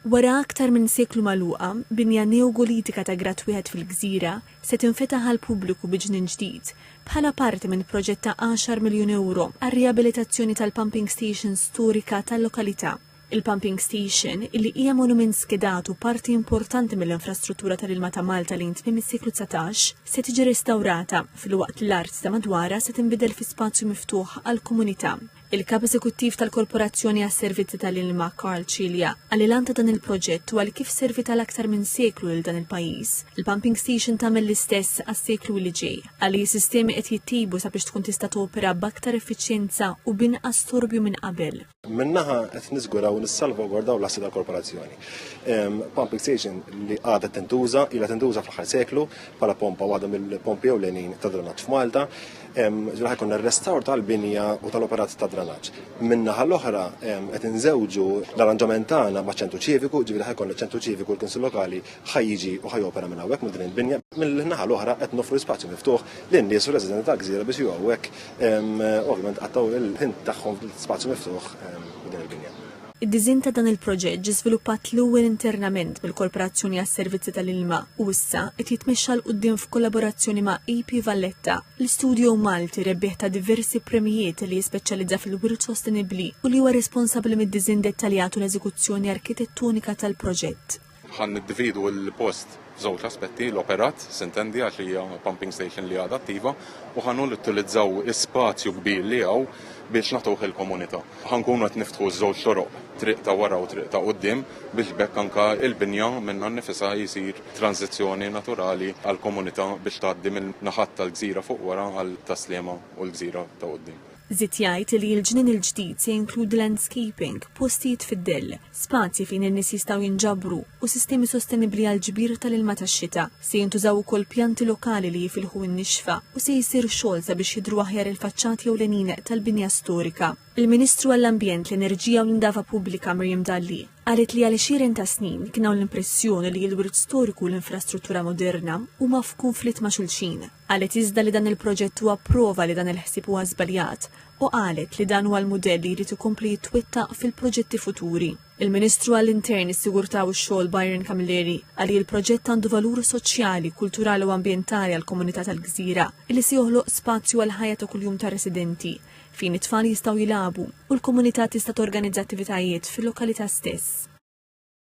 Wara aktar minn seklu magħluqa, binja neogolitika ta' Grat Wieħed fil-Gżira se tinfetaħ għal pubbliku biġnien ġdid bħala parti minn proġett ta' 10 miljun euro għar-riabilitazzjoni tal-pumping station storika tal-lokalità. Il-pumping station, illi hija monument skedat u parti importanti mill-infrastruttura tal-ilma ta' Malta li ntmiem is-seklu 19, se tiġi restawrata fil-waqt l-art ta' madwara se tinbidel fi spazju miftuħ għall-komunità. Il-kap eżekuttiv tal-Korporazzjoni għas-Servizzi tal-Ilma Karl Cilja għal ta' dan il-proġett u għal kif servi tal-aktar minn seklu lil dan il-pajjiż. Il-pumping station tagħmel l-istess għas-seklu li ġej, għalli s-sistemi qed jittibu sabiex tkun tista' topera b'aktar effiċjenza u b'inqas torbju minn qabel. Minnaħa qed niżguraw nissalvagwardaw l-assi tal-korporazzjoni. Pumping station li għadha tintuża fl-aħħar seklu bħala pompa waħda mill-pompi ewlenin ta' drenaġġ f'Malta. Ġraħ jkun ir-restawr tal-binja u tal-operat ta' drenaġġ. Minnaħa l-oħra qed inżewġu l-arranġament tagħna ma' ċentru ċiviku, ġifieri ħajkun ċentru ċiviku l-Kunsill Lokali ħajjiġi u ħajopera minn hawnhekk minn din il-binja. Mill-naħa l-oħra qed nofru spazju miftuħ lin-nies u residenti tal-Gżira biex jew hawnhekk ovvjament qattaw il-ħin tagħhom fil-spazju miftuħ din il-binja. Id-diżin ta' dan il-proġett ġie żviluppat l-ewwel internament mill-Korporazzjoni għas-Servizzi tal-Ilma u issa qed jitmexxa l quddiem f'kollaborazzjoni ma' AP Valletta, l-Istudju Malti rebbieħ ta' diversi premijiet li jispeċjalizza fil-wirt sostenibbli u li huwa responsabbli mid-diżin dettaljat u l-eżekuzzjoni arkitettonika tal-proġett. Ħan niddividu l-post żewġ aspetti, l-operat, sintendi għax hija pumping station li għadha attiva, u ħanu l-utilizzaw spazju kbir li hawn biex nagħtuh il-komunità. Ħankunu qed niftħu żewġ toroq, triq ta' wara u triq ta' quddiem biex bekk anke il-binja minnha nnifisha jsir tranzizzjoni naturali għall komunità biex tgħaddi mill-naħat tal-Gżira fuq wara għal Taslima u l-Gżira ta' quddiem. Żied jgħid li l-ġnien il-ġdid se jinkludi landscaping, postijiet fid-dell, spazji fejn in-nies jistgħu jinġabru u sistemi sostenibbli għal ġbir tal-ilma tax-xita. Se jintużaw ukoll pjanti lokali li jifilħu n-nixfa u se jsir xogħol sabiex jidhru aħjar il-faċċati ewlenin tal-binja storika. Il-Ministru għall-Ambjent, l-Enerġija u l-Indafa Pubblika Miriam Dalli qalet li għal 20 ta' snin kien hawn l-impressjoni li l-wirt storiku u l-infrastruttura moderna huma f'kunflitt ma' xulxin. Qalet iżda li dan il-proġett huwa prova li dan il-ħsieb huwa żbaljat u qalet li dan huwa l-mudell li jrid ikompli jitwettaq fil-proġetti futuri. Il-Ministru għall-Intern, is-Sigurtà u x-Xogħol Byron Camilleri qal li l-proġett għandu valur soċjali, kulturali u ambjentali għall-komunità tal-Gżira li se joħloq spazju għal ħajja ta' kuljum ta' residenti fejn it-tfal jistgħu jilagħbu u l-komunità tista' torganizza attivitajiet fil-lokalità stess.